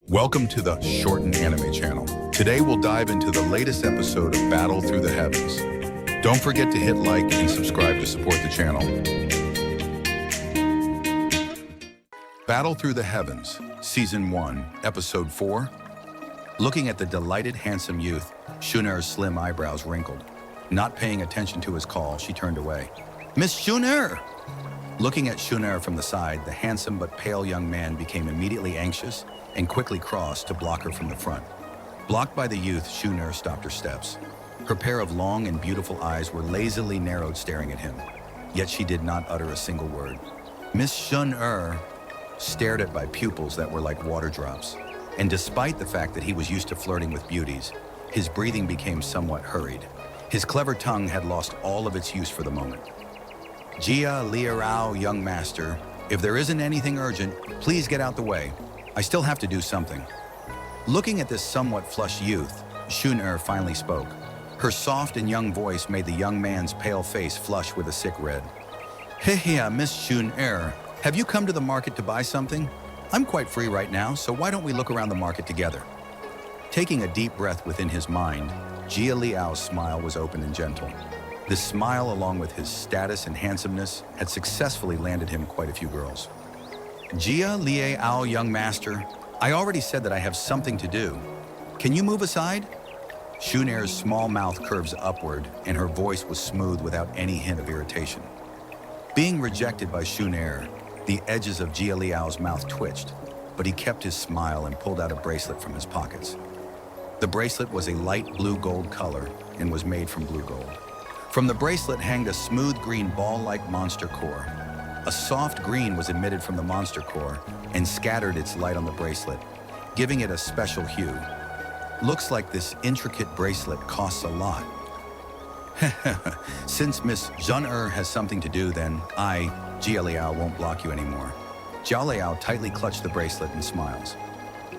Welcome to the Shorten anime channel. Today we'll dive into the latest episode of Battle Through the Heavens. Don't forget to hit like and subscribe to support the channel. Battle Through the Heavens, Season 1, Episode 4. Looking at the delighted, handsome youth, Shun'er's slim eyebrows wrinkled. Not paying attention to his call, she turned away. "Miss Shun'er!" Looking at Shun'er from the side, the handsome but pale young man became immediately anxious and quickly crossed to block her from the front. Blocked by the youth, Shun'er stopped her steps. Her pair of long and beautiful eyes were lazily narrowed, staring at him. Yet she did not utter a single word. Miss Shun'er stared at by pupils that were like water drops. And despite the fact that he was used to flirting with beauties, his breathing became somewhat hurried. His clever tongue had lost all of its use for the moment. "Jia Liarao, young master, if there isn't anything urgent, please get out the way. I still have to do something." Looking at this somewhat flushed youth, Shun'er finally spoke. Her soft and young voice made the young man's pale face flush with a sick red. "Hey, Miss Shun'er, have you come to the market to buy something? I'm quite free right now, so why don't we look around the market together?" Taking a deep breath within his mind, Jia Liao's smile was open and gentle. This smile, along with his status and handsomeness, had successfully landed him quite a few girls. "Jia Liao, young master, I already said that I have something to do. Can you move aside?" Shun'er's small mouth curves upward, and her voice was smooth without any hint of irritation. Being rejected by Shun'er, the edges of Jia Liao's mouth twitched, but he kept his smile and pulled out a bracelet from his pockets. The bracelet was a light blue gold color and was made from blue gold. From the bracelet hanged a smooth green ball-like monster core. A soft green was emitted from the monster core and scattered its light on the bracelet, giving it a special hue. Looks like this intricate bracelet costs a lot. Since Miss Shun'er has something to do, then I, Jia Liao, won't block you anymore. Jia Liao tightly clutched the bracelet and smiles.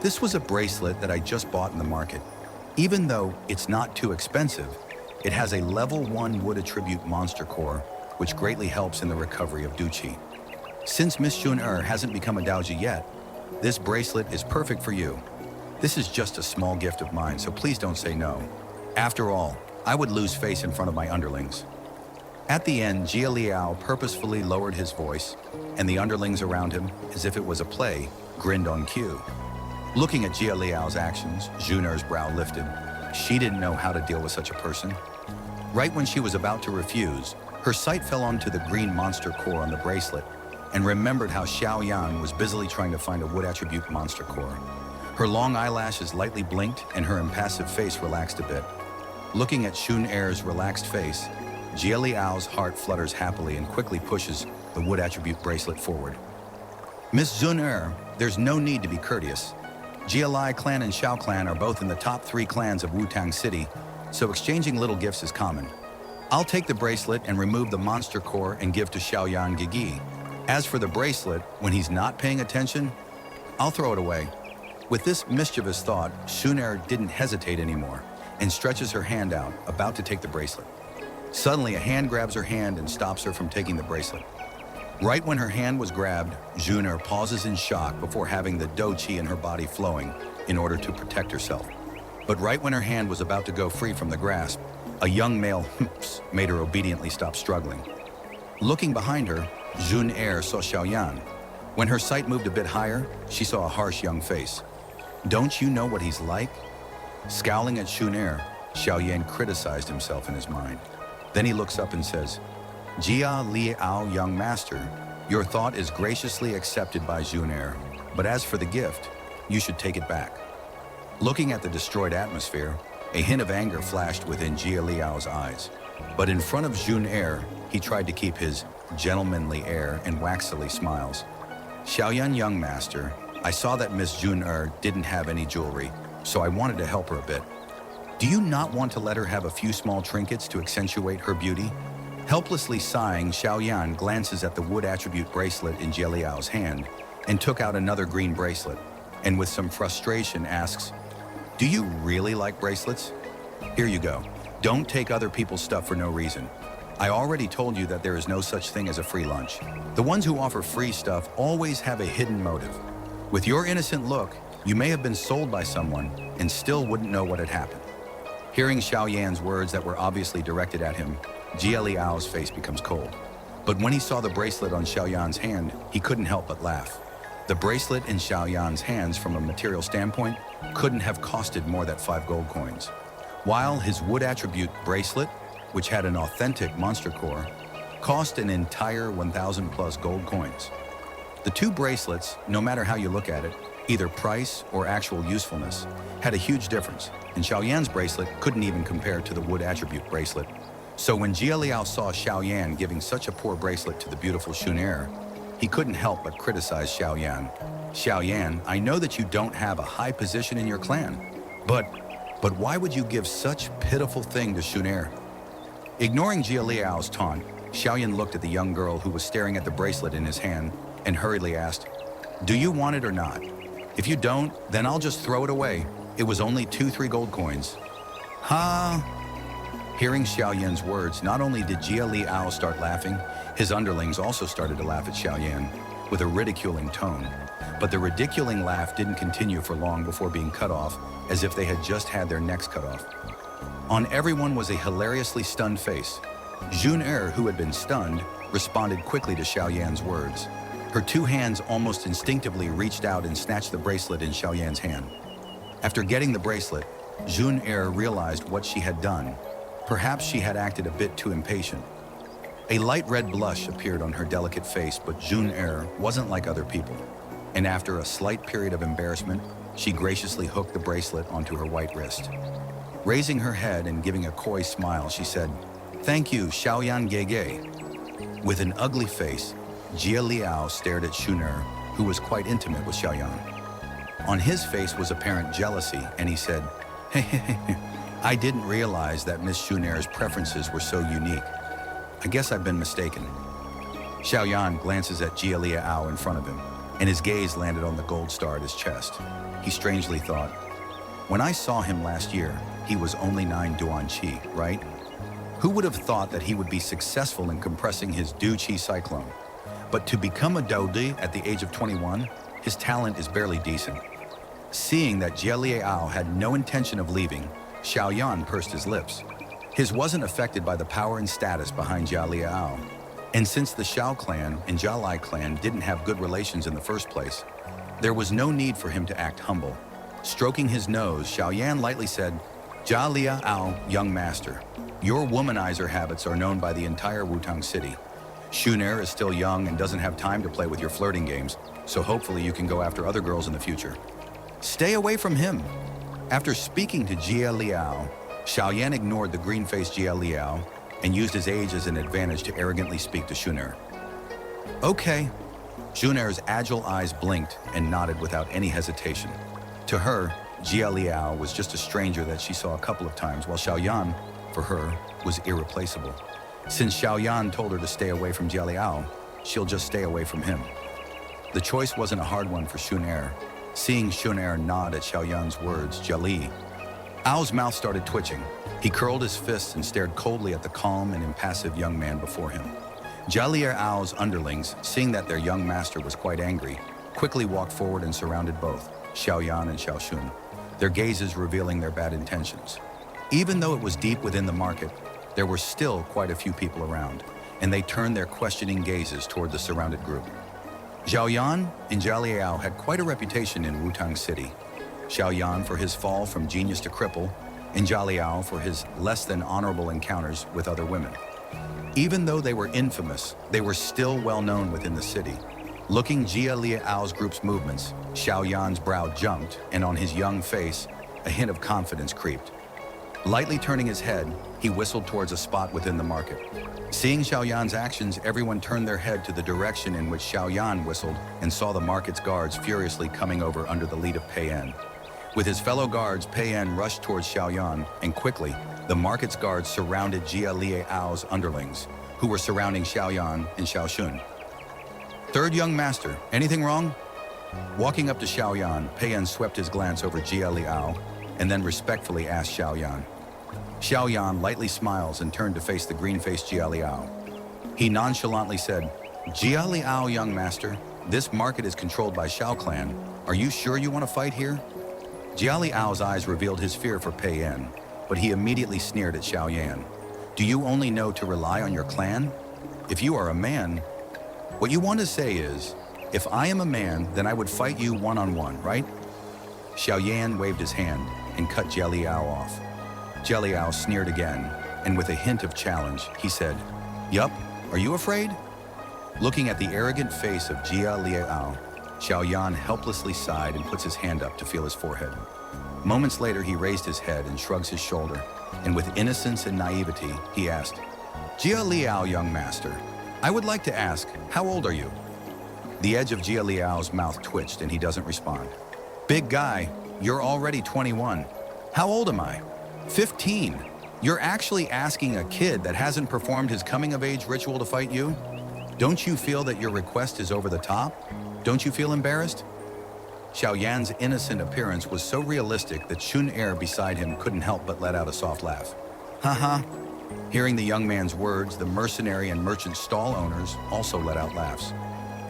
This was a bracelet that I just bought in the market. Even though it's not too expensive, it has a level 1 wood attribute monster core, which greatly helps in the recovery of Duchi. Since Miss Shun'er hasn't become a Daoji yet, this bracelet is perfect for you. This is just a small gift of mine, so please don't say no. After all, I would lose face in front of my underlings. At the end, Jia Liao purposefully lowered his voice, and the underlings around him, as if it was a play, grinned on cue. Looking at Jia Liao's actions, Shun'er's brow lifted. She didn't know how to deal with such a person. Right when she was about to refuse, her sight fell onto the green monster core on the bracelet and remembered how Xiaoyan was busily trying to find a wood attribute monster core. Her long eyelashes lightly blinked and her impassive face relaxed a bit. Looking at Shun'er's relaxed face, Jia Liao's heart flutters happily and quickly pushes the wood attribute bracelet forward. "Miss Shun'er, there's no need to be courteous. Jia Lai clan and Xiao clan are both in the top 3 clans of Wutang City, so exchanging little gifts is common. I'll take the bracelet and remove the monster core and give to Xiaoyan Gigi. As for the bracelet, when he's not paying attention, I'll throw it away." With this mischievous thought, Shun'er didn't hesitate anymore and stretches her hand out, about to take the bracelet. Suddenly, a hand grabs her hand and stops her from taking the bracelet. Right when her hand was grabbed, Shun'er pauses in shock before having the do chi in her body flowing in order to protect herself. But right when her hand was about to go free from the grasp, a young male made her obediently stop struggling. Looking behind her, Shun'er saw Xiaoyan. When her sight moved a bit higher, she saw a harsh young face. "Don't you know what he's like?" Scowling at Shun'er, Xiaoyan criticized himself in his mind. Then he looks up and says, "Jia Liao, young master, your thought is graciously accepted by Shun'er, but as for the gift, you should take it back." Looking at the destroyed atmosphere, a hint of anger flashed within Jia Liao's eyes. But in front of Shun'er, he tried to keep his gentlemanly air and waxily smiles. "Xiaoyan, young master, I saw that Miss Shun'er didn't have any jewelry, so I wanted to help her a bit. Do you not want to let her have a few small trinkets to accentuate her beauty?" Helplessly sighing, Xiaoyan glances at the wood attribute bracelet in Jia Liao's hand and took out another green bracelet, and with some frustration asks, "Do you really like bracelets? Here you go. Don't take other people's stuff for no reason. I already told you that there is no such thing as a free lunch. The ones who offer free stuff always have a hidden motive. With your innocent look, You may have been sold by someone and still wouldn't know what had happened. Hearing Xiao Yan's words that were obviously directed at him, Jia Liao's face becomes cold. But when he saw the bracelet on Xiao Yan's hand, he couldn't help but laugh. The bracelet in Xiao Yan's hands, from a material standpoint, couldn't have costed more than 5 gold coins. While his wood attribute bracelet, which had an authentic monster core, cost an entire 1,000 plus gold coins. The two bracelets, no matter how you look at it, either price or actual usefulness, had a huge difference, and Xiao Yan's bracelet couldn't even compare to the wood attribute bracelet. So when Jia Liao saw Xiao Yan giving such a poor bracelet to the beautiful Shun'er, he couldn't help but criticize Xiao Yan. Xiao Yan, I know that you don't have a high position in your clan, but why would you give such pitiful thing to Shun'er? Ignoring Jia Liao's taunt, Xiao Yan looked at the young girl who was staring at the bracelet in his hand and hurriedly asked, "Do you want it or not? If you don't, then I'll just throw it away. It was only 2-3 gold coins." Ha! Hearing Xiao Yan's words, not only did Jia Liao start laughing, his underlings also started to laugh at Xiao Yan with a ridiculing tone. But the ridiculing laugh didn't continue for long before being cut off, as if they had just had their necks cut off. On everyone was a hilariously stunned face. Shun'er, who had been stunned, responded quickly to Xiao Yan's words. Her two hands almost instinctively reached out and snatched the bracelet in Xiao Yan's hand. After getting the bracelet, Shun'er realized what she had done. Perhaps she had acted a bit too impatient. A light red blush appeared on her delicate face, but Shun'er wasn't like other people. And after a slight period of embarrassment, she graciously hooked the bracelet onto her white wrist. Raising her head and giving a coy smile, she said, "Thank you, Xiao Yan Gege." With an ugly face, Jia Liao stared at Shun'er, who was quite intimate with Xiao Yan. On his face was apparent jealousy, and he said, "Hey, I didn't realize that Miss Shun'er's preferences were so unique. I guess I've been mistaken." Xiao Yan glances at Jia Liao in front of him, and his gaze landed on the gold star at his chest. He strangely thought, "When I saw him last year, he was only 9 Duan Qi, right? Who would have thought that he would be successful in compressing his Du Qi cyclone? But to become a Daodi at the age of 21, his talent is barely decent." Seeing that Jia Liao had no intention of leaving, Xiao Yan pursed his lips. His wasn't affected by the power and status behind Jia Liao. And since the Xiao clan and Jia Lai clan didn't have good relations in the first place, there was no need for him to act humble. Stroking his nose, Xiao Yan lightly said, "Jia Liao, young master, your womanizer habits are known by the entire Wutang city. Shun'er is still young and doesn't have time to play with your flirting games, so hopefully you can go after other girls in the future. Stay away from him." After speaking to Jia Liao, Xiao Yan ignored the green-faced Jia Liao and used his age as an advantage to arrogantly speak to Shun'er. "Okay." Shun'er's agile eyes blinked and nodded without any hesitation. To her, Jia Liao was just a stranger that she saw a couple of times, while Xiao Yan, for her, was irreplaceable. Since Xiao Yan told her to stay away from Jia Liao, she'll just stay away from him. The choice wasn't a hard one for Shun'er. Seeing Shun'er nod at Xiao Yan's words, Jia Liao's mouth started twitching. He curled his fists and stared coldly at the calm and impassive young man before him. Jia Liao's underlings, seeing that their young master was quite angry, quickly walked forward and surrounded both Xiao Yan and Xiao Shun, their gazes revealing their bad intentions. Even though it was deep within the market, there were still quite a few people around, and they turned their questioning gazes toward the surrounded group. Xiao Yan and Jia Liao had quite a reputation in Wutang City. Xiao Yan for his fall from genius to cripple, and Jia Liao for his less than honorable encounters with other women. Even though they were infamous, they were still well known within the city. Looking Jia Liao's group's movements, Xiao Yan's brow jumped, and on his young face, a hint of confidence creeped. Lightly turning his head, he whistled towards a spot within the market. Seeing Xiao Yan's actions, everyone turned their head to the direction in which Xiao Yan whistled and saw the market's guards furiously coming over under the lead of Pei Yan. With his fellow guards, Pei Yan rushed towards Xiao Yan, and quickly, the market's guards surrounded Jia Liao's underlings, who were surrounding Xiao Yan and Xiao Shun. "Third young master, anything wrong?" Walking up to Xiao Yan, Pei Yan swept his glance over Jia Liao, and then respectfully asked Xiao Yan. Xiao Yan lightly smiles and turned to face the green-faced Jia Liao. He nonchalantly said, "Jia Liao, young master, this market is controlled by Xiao clan, Are you sure you want to fight here? Jia Liao's eyes revealed his fear for Pei Yan, but he immediately sneered at Xiao Yan. Do you only know to rely on your clan? If you are a man, what you want to say is, if I am a man, then I would fight you one-on-one, right? Xiao Yan waved his hand and cut Jia Liao off. Jia Liao sneered again, and with a hint of challenge, he said, Yup, are you afraid? Looking at the arrogant face of Jia Liao, Xiao Yan helplessly sighed and puts his hand up to feel his forehead. Moments later, he raised his head and shrugs his shoulder, and with innocence and naivety, he asked, Jia Liao, young master, I would like to ask, how old are you? The edge of Jia Liao's mouth twitched and he doesn't respond. Big guy, you're already 21. How old am I? 15. You're actually asking a kid that hasn't performed his coming-of-age ritual to fight you? Don't you feel that your request is over the top? Don't you feel embarrassed? Xiao Yan's innocent appearance was so realistic that Shun Er beside him couldn't help but let out a soft laugh. Ha. Hearing the young man's words, the mercenary and merchant stall owners also let out laughs.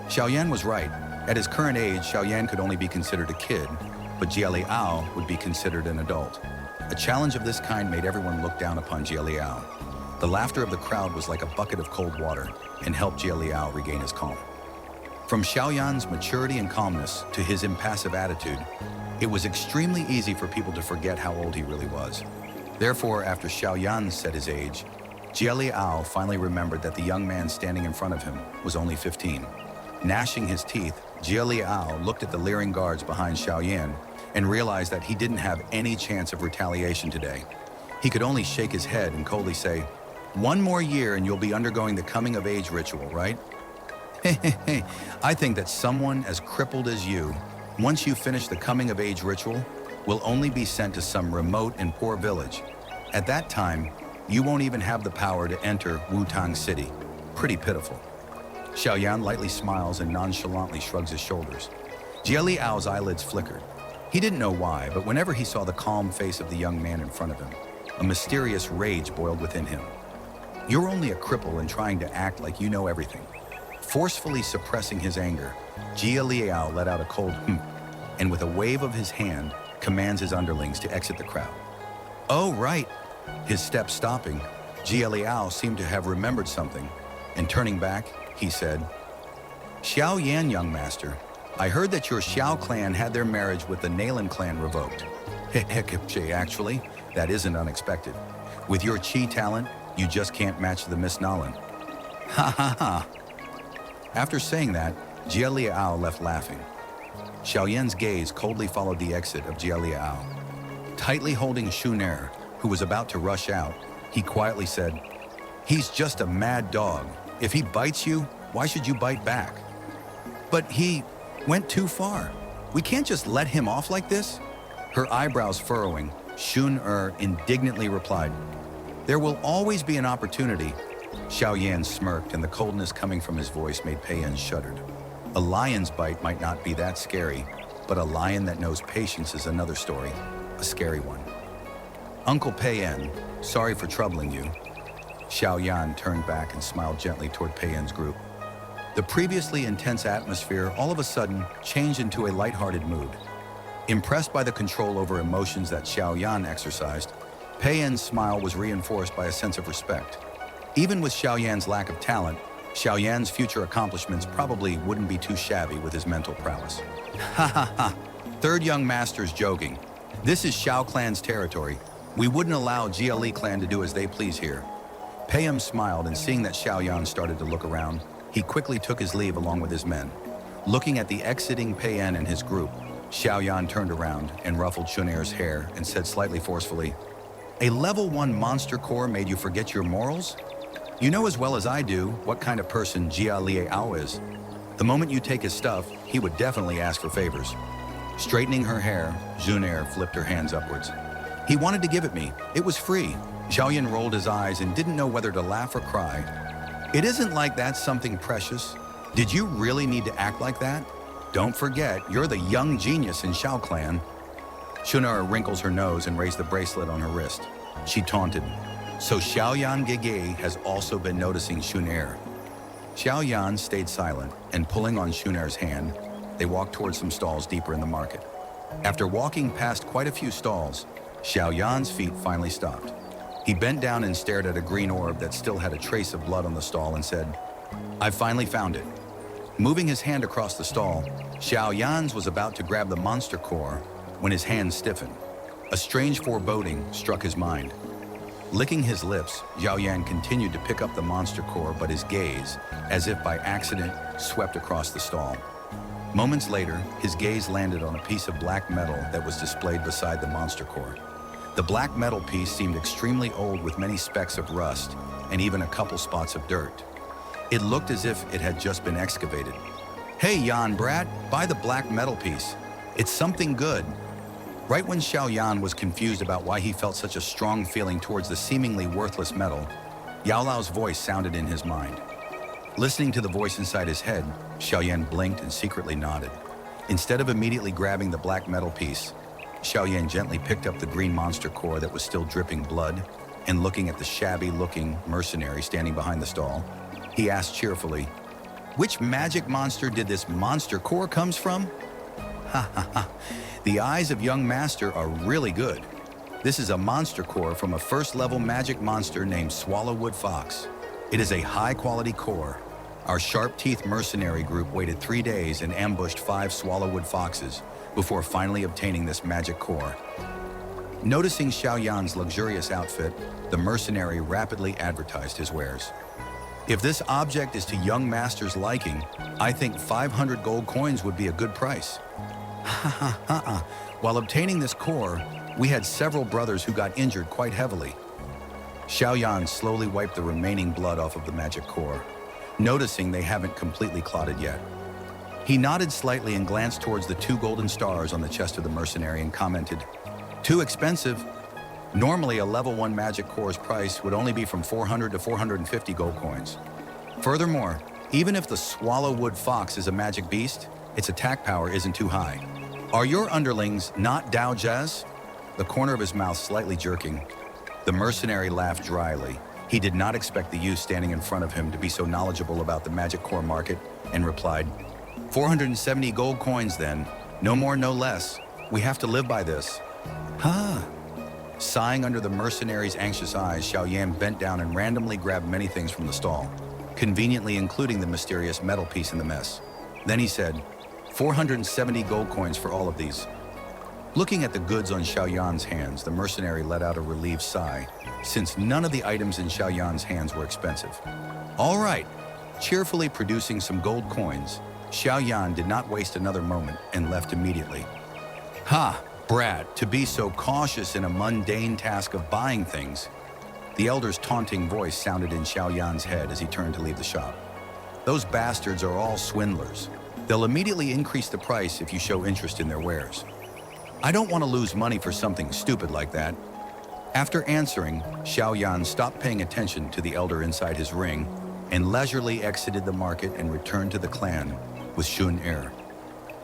Xiao Yan was right. At his current age, Xiao Yan could only be considered a kid, but Jia Liao would be considered an adult. A challenge of this kind made everyone look down upon Jia Liao. The laughter of the crowd was like a bucket of cold water and helped Jia Liao regain his calm. From Xiao Yan's maturity and calmness to his impassive attitude, it was extremely easy for people to forget how old he really was. Therefore, after Xiao Yan said his age, Jia Liao finally remembered that the young man standing in front of him was only 15. Gnashing his teeth, Jia Liao looked at the leering guards behind Xiao Yan and realized that he didn't have any chance of retaliation today. He could only shake his head and coldly say, "One more year and you'll be undergoing the coming-of-age ritual, right?" I think that someone as crippled as you, once you finish the coming-of-age ritual, will only be sent to some remote and poor village. At that time, you won't even have the power to enter Wutang City. Pretty pitiful. Xiao Yan lightly smiles and nonchalantly shrugs his shoulders. Jia Liao's eyelids flickered. He didn't know why, but whenever he saw the calm face of the young man in front of him, a mysterious rage boiled within him. You're only a cripple and trying to act like you know everything. Forcefully suppressing his anger, Jia Liao let out a cold and with a wave of his hand, commands his underlings to exit the crowd. Oh, right. His steps stopping, Jia Liao seemed to have remembered something, and turning back, he said, Xiao Yan, young master, I heard that your Xiao clan had their marriage with the Nalan clan revoked. Actually, that isn't unexpected. With your Qi talent, you just can't match the Miss Nalan. Ha. After saying that, Jia Liao left laughing. Xiao Yan's gaze coldly followed the exit of Jia Liao. Tightly holding Shun Er, who was about to rush out, he quietly said, He's just a mad dog. If he bites you, why should you bite back? But he went too far. We can't just let him off like this. Her eyebrows furrowing, Shun Er indignantly replied, There will always be an opportunity. Xiao Yan smirked, and the coldness coming from his voice made Pei Yan shuddered. A lion's bite might not be that scary, but a lion that knows patience is another story, a scary one. Uncle Pei Yan, sorry for troubling you. Xiao Yan turned back and smiled gently toward Pei Yan's group. The previously intense atmosphere all of a sudden changed into a lighthearted mood. Impressed by the control over emotions that Xiao Yan exercised, Pei Yan's smile was reinforced by a sense of respect. Even with Xiao Yan's lack of talent, Xiao Yan's future accomplishments probably wouldn't be too shabby with his mental prowess. Ha. Third young master's joking. This is Xiao clan's territory. We wouldn't allow Jia Li clan to do as they please here. Pei Yan smiled, and seeing that Xiao Yan started to look around, he quickly took his leave along with his men. Looking at the exiting Pei Yan and his group, Xiao Yan turned around and ruffled Shun Er's hair and said slightly forcefully, A level 1 monster core made you forget your morals? You know as well as I do what kind of person Jia Liao is. The moment you take his stuff, he would definitely ask for favors. Straightening her hair, Shun Er flipped her hands upwards. He wanted to give it me. It was free. Xiao Yan rolled his eyes and didn't know whether to laugh or cry. It isn't like that's something precious. Did you really need to act like that? Don't forget, you're the young genius in Xiao clan. Shun Er wrinkles her nose and raised the bracelet on her wrist. She taunted, So Xiao Yan Gege has also been noticing Shun Er. Xiao Yan stayed silent and pulling on Shun Er's hand, they walked towards some stalls deeper in the market. After walking past quite a few stalls, Xiao Yan's feet finally stopped. He bent down and stared at a green orb that still had a trace of blood on the stall and said, "I've finally found it." Moving his hand across the stall, Xiao Yan's was about to grab the monster core when his hand stiffened. A strange foreboding struck his mind. Licking his lips, Xiao Yan continued to pick up the monster core, but his gaze, as if by accident, swept across the stall. Moments later, his gaze landed on a piece of black metal that was displayed beside the monster core. The black metal piece seemed extremely old with many specks of rust and even a couple spots of dirt. It looked as if it had just been excavated. "Hey, Yan brat, buy the black metal piece. It's something good." Right when Xiao Yan was confused about why he felt such a strong feeling towards the seemingly worthless metal, Yao Lao's voice sounded in his mind. Listening to the voice inside his head, Xiao Yan blinked and secretly nodded. Instead of immediately grabbing the black metal piece, Xiao Yan gently picked up the green monster core that was still dripping blood, and looking at the shabby-looking mercenary standing behind the stall, he asked cheerfully, "Which magic monster did this monster core comes from?" "Ha ha ha, the eyes of young master are really good. This is a monster core from a first-level magic monster named Swallowwood Fox. It is a high-quality core. Our sharp-teeth mercenary group waited 3 days and ambushed 5 Swallowwood Foxes before finally obtaining this magic core." Noticing Xiao Yan's luxurious outfit, the mercenary rapidly advertised his wares. "If this object is to young master's liking, I think 500 gold coins would be a good price." While obtaining this core, we had several brothers who got injured quite heavily. Xiao Yan slowly wiped the remaining blood off of the magic core, noticing they haven't completely clotted yet. He nodded slightly and glanced towards the 2 golden stars on the chest of the mercenary and commented, "Too expensive. Normally, a level 1 magic core's price would only be from 400 to 450 gold coins. Furthermore, even if the Swallowwood Fox is a magic beast, its attack power isn't too high. Are your underlings not Dao Jazz?" The corner of his mouth slightly jerking. The mercenary laughed dryly. He did not expect the youth standing in front of him to be so knowledgeable about the magic core market, and replied, 470 gold coins then. No more, no less. We have to live by this." "Huh." Sighing under the mercenary's anxious eyes, Xiao Yan bent down and randomly grabbed many things from the stall, conveniently including the mysterious metal piece in the mess. Then he said, 470 gold coins for all of these." Looking at the goods on Xiao Yan's hands, the mercenary let out a relieved sigh, since none of the items in Xiao Yan's hands were expensive. "All right." Cheerfully producing some gold coins, Xiao Yan did not waste another moment and left immediately. "Ha, brat, to be so cautious in a mundane task of buying things." The elder's taunting voice sounded in Xiao Yan's head as he turned to leave the shop. "Those bastards are all swindlers. They'll immediately increase the price if you show interest in their wares. I don't want to lose money for something stupid like that." After answering, Xiao Yan stopped paying attention to the elder inside his ring and leisurely exited the market and returned to the clan with Shun Er.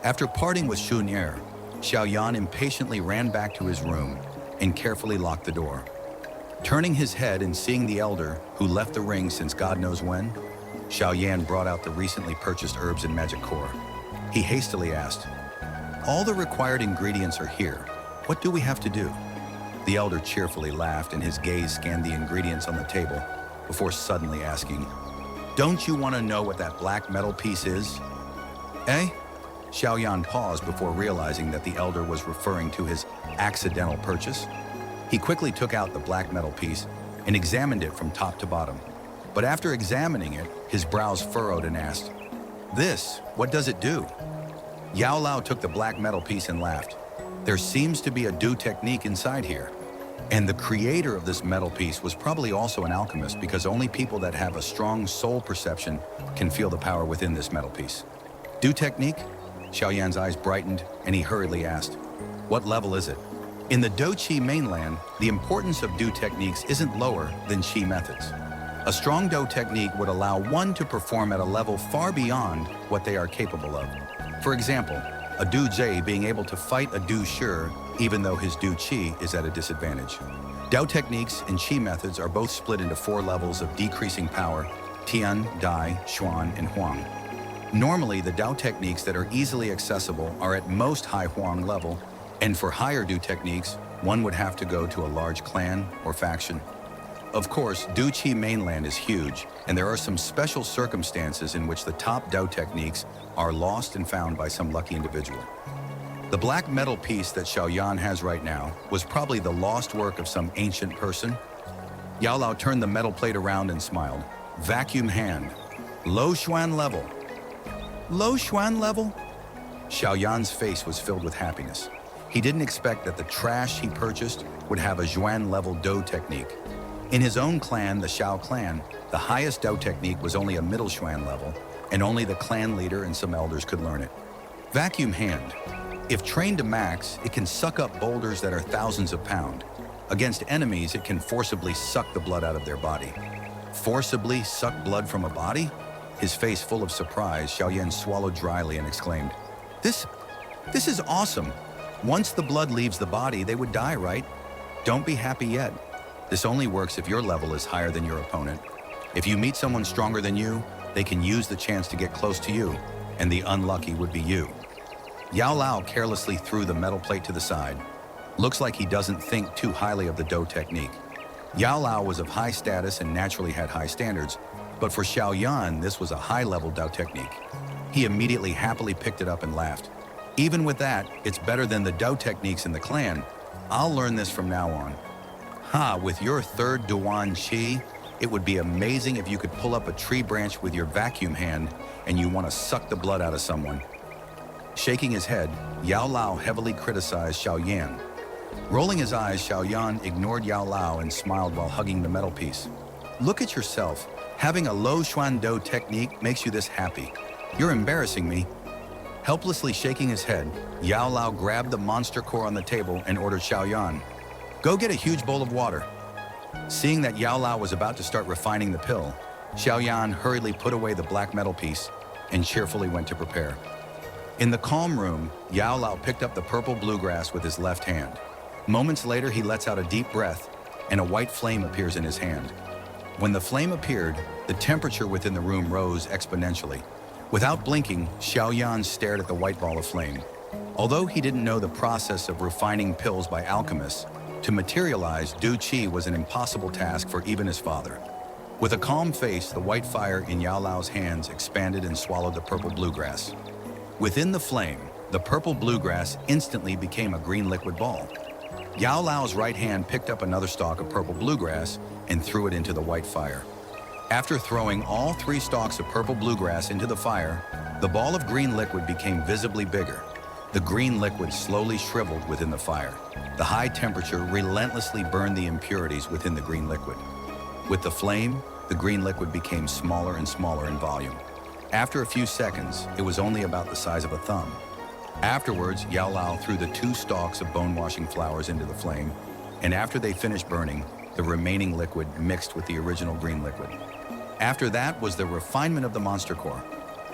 After parting with Shun Er, Xiao Yan impatiently ran back to his room and carefully locked the door. Turning his head and seeing the elder, who left the ring since God knows when, Xiao Yan brought out the recently purchased herbs and magic core. He hastily asked, "All the required ingredients are here. What do we have to do?" The elder cheerfully laughed and his gaze scanned the ingredients on the table before suddenly asking, "Don't you want to know what that black metal piece is?" "Eh?" Xiao Yan paused before realizing that the elder was referring to his accidental purchase. He quickly took out the black metal piece and examined it from top to bottom. But after examining it, his brows furrowed and asked, "This, what does it do?" Yao Lao took the black metal piece and laughed. "There seems to be a do technique inside here. And the creator of this metal piece was probably also an alchemist, because only people that have a strong soul perception can feel the power within this metal piece." "Do technique?" Xiao Yan's eyes brightened and he hurriedly asked, "What level is it?" In the Do Qi mainland, the importance of Do techniques isn't lower than Qi methods. A strong Do technique would allow one to perform at a level far beyond what they are capable of. For example, a Do Jie being able to fight a Do Shi even though his Do Qi is at a disadvantage. Dao techniques and Qi methods are both split into 4 levels of decreasing power: Tian, Dai, Xuan, and Huang. Normally, the Dao techniques that are easily accessible are at most Hai Huang level, and for higher Du techniques, one would have to go to a large clan or faction. Of course, Du Chi mainland is huge, and there are some special circumstances in which the top Dao techniques are lost and found by some lucky individual. The black metal piece that Xiaoyan has right now was probably the lost work of some ancient person. Yao Lao turned the metal plate around and smiled. Vacuum hand. Low Xuan level. Low Xuan level? Xiaoyan's face was filled with happiness. He didn't expect that the trash he purchased would have a Xuan level Dou technique. In his own clan, the Xiao clan, the highest Dou technique was only a middle Xuan level, and only the clan leader and some elders could learn it. Vacuum hand. If trained to max, it can suck up boulders that are thousands of pounds. Against enemies, it can forcibly suck the blood out of their body. Forcibly suck blood from a body? His face full of surprise, Xiaoyan swallowed dryly and exclaimed, This is awesome. Once the blood leaves the body, they would die, right? Don't be happy yet. This only works if your level is higher than your opponent. If you meet someone stronger than you, they can use the chance to get close to you, and the unlucky would be you. Yao Lao carelessly threw the metal plate to the side. Looks like he doesn't think too highly of the Dou technique. Yao Lao was of high status and naturally had high standards, but for Xiaoyan, this was a high-level Dou technique. He immediately happily picked it up and laughed. Even with that, it's better than the Dou techniques in the clan. I'll learn this from now on. Ha, with your third Duan Qi, it would be amazing if you could pull up a tree branch with your vacuum hand and you want to suck the blood out of someone. Shaking his head, Yao Lao heavily criticized Xiaoyan. Rolling his eyes, Xiaoyan ignored Yao Lao and smiled while hugging the metal piece. Look at yourself. Having a low Xuan Dou technique makes you this happy. You're embarrassing me. Helplessly shaking his head, Yao Lao grabbed the monster core on the table and ordered Xiaoyan, Go get a huge bowl of water. Seeing that Yao Lao was about to start refining the pill, Xiaoyan hurriedly put away the black metal piece and cheerfully went to prepare. In the calm room, Yao Lao picked up the purple bluegrass with his left hand. Moments later, he lets out a deep breath, and a white flame appears in his hand. When the flame appeared, the temperature within the room rose exponentially. Without blinking, Xiaoyan stared at the white ball of flame. Although he didn't know the process of refining pills by alchemists, to materialize Du Qi was an impossible task for even his father. With a calm face, the white fire in Yao Lao's hands expanded and swallowed the purple bluegrass. Within the flame, the purple bluegrass instantly became a green liquid ball. Yao Lao's right hand picked up another stalk of purple bluegrass and threw it into the white fire. After throwing all 3 stalks of purple bluegrass into the fire, the ball of green liquid became visibly bigger. The green liquid slowly shriveled within the fire. The high temperature relentlessly burned the impurities within the green liquid. With the flame, the green liquid became smaller and smaller in volume. After a few seconds, it was only about the size of a thumb. Afterwards, Yao Lao threw the 2 stalks of bone-washing flowers into the flame, and after they finished burning, the remaining liquid mixed with the original green liquid. After that was the refinement of the monster core.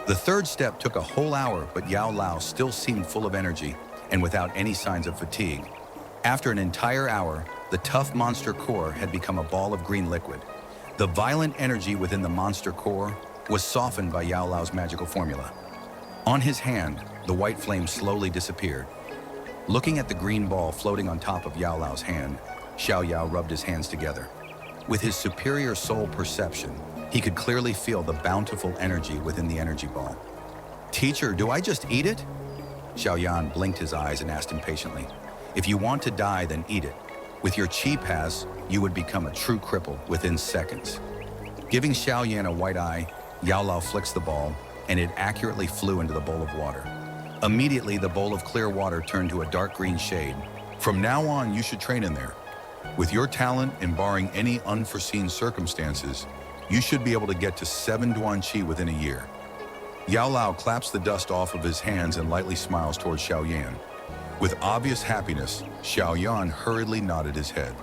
The 3rd step took a whole hour, but Yao Lao still seemed full of energy and without any signs of fatigue. After an entire hour, the tough monster core had become a ball of green liquid. The violent energy within the monster core was softened by Yao Lao's magical formula. On his hand, the white flame slowly disappeared. Looking at the green ball floating on top of Yao Lao's hand, Xiao Yao rubbed his hands together. With his superior soul perception, he could clearly feel the bountiful energy within the energy ball. Teacher, do I just eat it? Xiaoyan blinked his eyes and asked impatiently. If you want to die, then eat it. With your chi pass, you would become a true cripple within seconds. Giving Xiaoyan a white eye, Yao Lao flicks the ball, and it accurately flew into the bowl of water. Immediately, the bowl of clear water turned to a dark green shade. From now on, you should train in there. With your talent and barring any unforeseen circumstances, you should be able to get to 7 Duan Qi within a year. Yao Lao claps the dust off of his hands and lightly smiles towards Xiaoyan. With obvious happiness, Xiaoyan hurriedly nodded his head.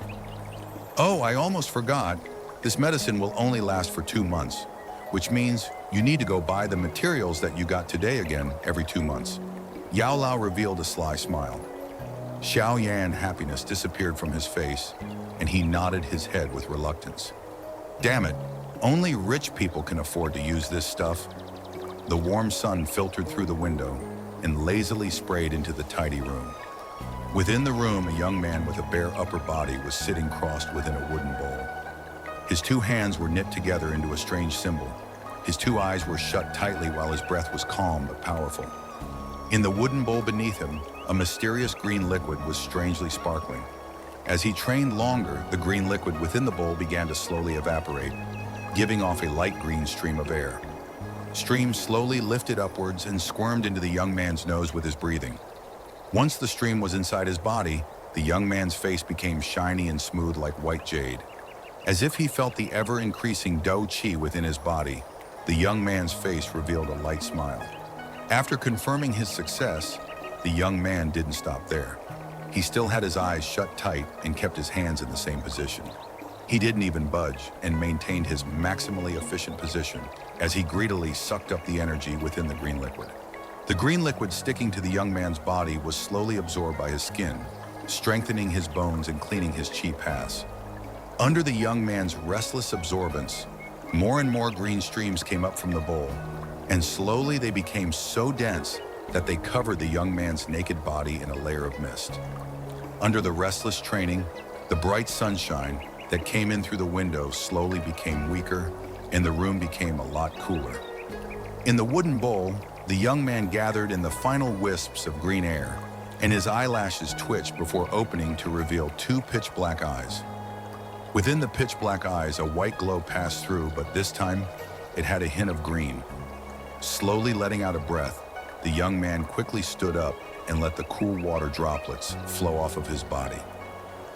Oh, I almost forgot. This medicine will only last for 2 months, which means you need to go buy the materials that you got today again every 2 months. Yao Lao revealed a sly smile. Xiaoyan's happiness disappeared from his face, and he nodded his head with reluctance. Damn it, only rich people can afford to use this stuff. The warm sun filtered through the window and lazily sprayed into the tidy room. Within the room, a young man with a bare upper body was sitting crossed within a wooden bowl. His two hands were knit together into a strange symbol. His two eyes were shut tightly while his breath was calm but powerful. In the wooden bowl beneath him, a mysterious green liquid was strangely sparkling. As he trained longer, the green liquid within the bowl began to slowly evaporate, giving off a light green stream of air. Stream slowly lifted upwards and squirmed into the young man's nose with his breathing. Once the stream was inside his body, the young man's face became shiny and smooth like white jade. As if he felt the ever-increasing Do Chi within his body, the young man's face revealed a light smile. After confirming his success, the young man didn't stop there. He still had his eyes shut tight and kept his hands in the same position. He didn't even budge and maintained his maximally efficient position as he greedily sucked up the energy within the green liquid. The green liquid sticking to the young man's body was slowly absorbed by his skin, strengthening his bones and cleaning his chi paths. Under the young man's restless absorbance, more and more green streams came up from the bowl, and slowly they became so dense that they covered the young man's naked body in a layer of mist. Under the restless training, the bright sunshine that came in through the window slowly became weaker, and the room became a lot cooler. In the wooden bowl, the young man gathered in the final wisps of green air, and his eyelashes twitched before opening to reveal two pitch-black eyes. Within the pitch-black eyes, a white glow passed through, but this time, it had a hint of green. Slowly letting out a breath, the young man quickly stood up and let the cool water droplets flow off of his body.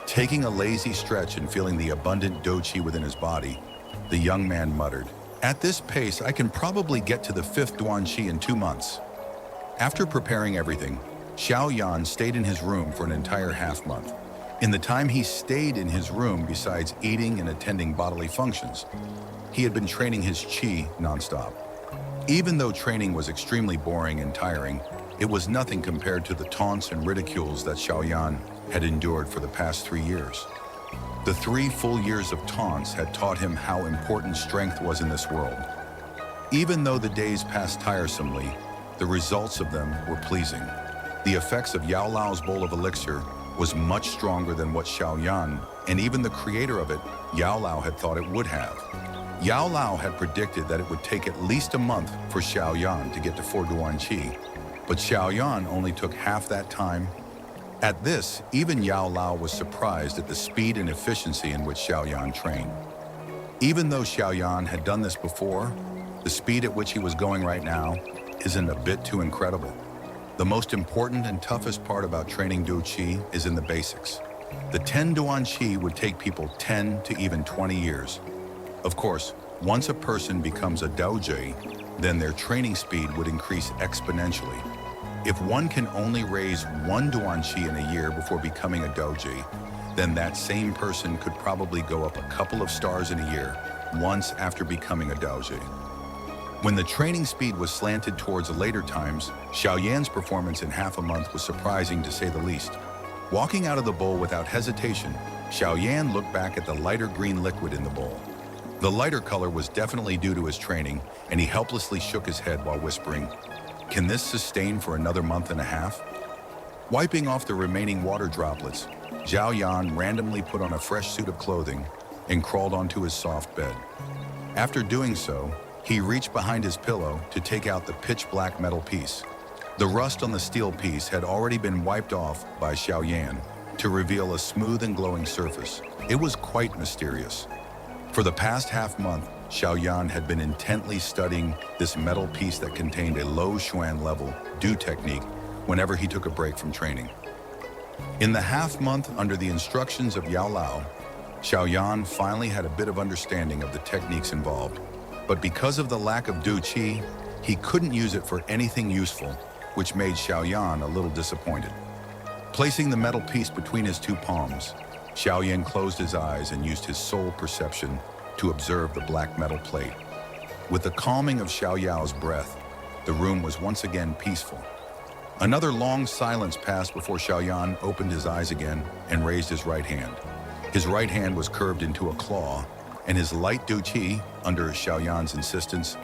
Taking a lazy stretch and feeling the abundant Do Chi within his body, the young man muttered, "At this pace, I can probably get to the 5th Duan Chi in 2 months." After preparing everything, Xiao Yan stayed in his room for an entire half month. In the time he stayed in his room, besides eating and attending bodily functions, he had been training his Qi nonstop. Even though training was extremely boring and tiring, it was nothing compared to the taunts and ridicules that Xiao Yan had endured for the past 3 years. The 3 full years of taunts had taught him how important strength was in this world. Even though the days passed tiresomely, the results of them were pleasing. The effects of Yao Lao's bowl of elixir was much stronger than what Xiao Yan, and even the creator of it, Yao Lao, had thought it would have. Yao Lao had predicted that it would take at least a month for Xiao Yan to get to 4 Duan Qi, but Xiao Yan only took half that time. At this, even Yao Lao was surprised at the speed and efficiency in which Xiao Yan trained. Even though Xiao Yan had done this before, the speed at which he was going right now isn't a bit too incredible. The most important and toughest part about training Do Chi is in the basics. The 10 Duan Qi would take people 10 to even 20 years. Of course, once a person becomes a doji, then their training speed would increase exponentially. If one can only raise 1 Duan Qi in a year before becoming a doji, then that same person could probably go up a couple of stars in a year once after becoming a doji. When the training speed was slanted towards later times, Xiao Yan's performance in half a month was surprising to say the least. Walking out of the bowl without hesitation, Xiao Yan looked back at the lighter green liquid in the bowl. The lighter color was definitely due to his training, and he helplessly shook his head while whispering, "Can this sustain for another month and a half?" Wiping off the remaining water droplets, Zhao Yan randomly put on a fresh suit of clothing and crawled onto his soft bed. After doing so, he reached behind his pillow to take out the pitch-black metal piece. The rust on the steel piece had already been wiped off by Xiao Yan to reveal a smooth and glowing surface. It was quite mysterious. For the past half month, Xiao Yan had been intently studying this metal piece that contained a low Xuan level Do technique whenever he took a break from training. In the half month under the instructions of Yao Lao, Xiao Yan finally had a bit of understanding of the techniques involved. But because of the lack of Do Chi, he couldn't use it for anything useful, which made Xiao Yan a little disappointed. Placing the metal piece between his two palms, Xiao Yan closed his eyes and used his soul perception to observe the black metal plate. With the calming of Xiao Yao's breath, the room was once again peaceful. Another long silence passed before Xiao Yan opened his eyes again and raised his right hand. His right hand was curved into a claw, and his light Du Qi, under Xiao Yan's insistence,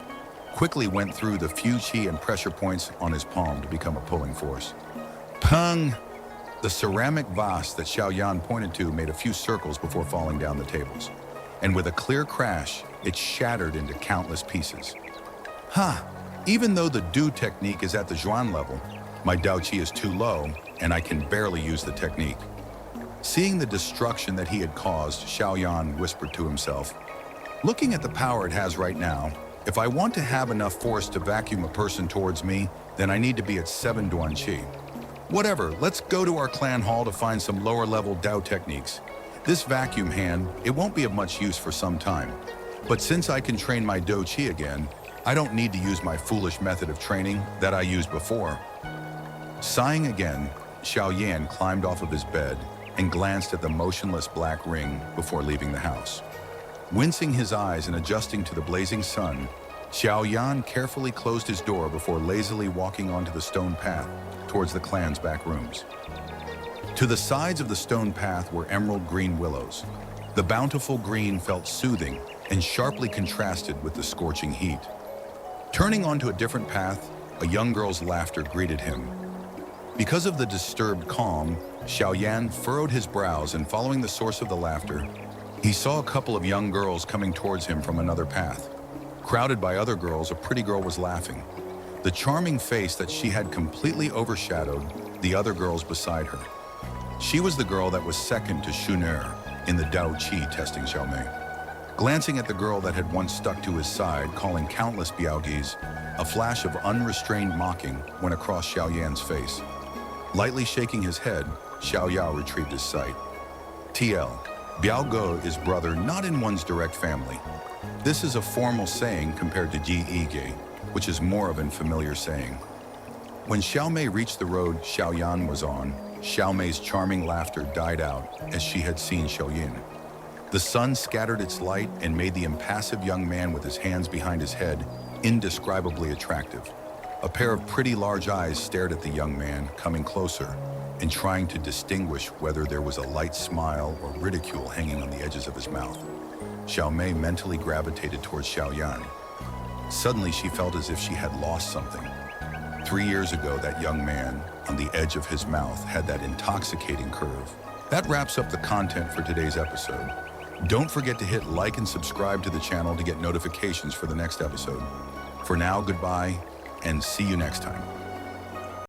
quickly went through the few chi and pressure points on his palm to become a pulling force. Pung! The ceramic vase that Xiaoyan pointed to made a few circles before falling down the tables. And with a clear crash, it shattered into countless pieces. Even though the do technique is at the Zhuan level, my Dao Qi is too low, and I can barely use the technique. Seeing the destruction that he had caused, Xiaoyan whispered to himself, "Looking at the power it has right now, if I want to have enough force to vacuum a person towards me, then I need to be at 7 Duan Qi. Whatever, let's go to our clan hall to find some lower-level Dao techniques. This vacuum hand, it won't be of much use for some time. But since I can train my Dao Qi again, I don't need to use my foolish method of training that I used before." Sighing again, Xiaoyan climbed off of his bed and glanced at the motionless black ring before leaving the house. Wincing his eyes and adjusting to the blazing sun, Xiaoyan carefully closed his door before lazily walking onto the stone path towards the clan's back rooms. To the sides of the stone path were emerald green willows. The bountiful green felt soothing and sharply contrasted with the scorching heat. Turning onto a different path, a young girl's laughter greeted him. Because of the disturbed calm, Xiaoyan furrowed his brows, and following the source of the laughter, he saw a couple of young girls coming towards him from another path. Crowded by other girls, a pretty girl was laughing. The charming face that she had completely overshadowed the other girls beside her. She was the girl that was second to Shuner in the Dao Qi testing Xiaomei. Glancing at the girl that had once stuck to his side, calling countless biaogis, a flash of unrestrained mocking went across Xiaoyan's face. Lightly shaking his head, Xiao Yao retrieved his sight. TL, Biao Ge is brother not in one's direct family. This is a formal saying compared to Ji Yige, which is more of an familiar saying. When Xiaomei reached the road Xiaoyan was on, Xiaomei's charming laughter died out as she had seen Xiaoyin. The sun scattered its light and made the impassive young man with his hands behind his head indescribably attractive. A pair of pretty large eyes stared at the young man, coming closer and trying to distinguish whether there was a light smile or ridicule hanging on the edges of his mouth. Xiaomei mentally gravitated towards Xiaoyan. Suddenly, she felt as if she had lost something. 3 years ago, that young man, on the edge of his mouth, had that intoxicating curve. That wraps up the content for today's episode. Don't forget to hit like and subscribe to the channel to get notifications for the next episode. For now, goodbye, and see you next time.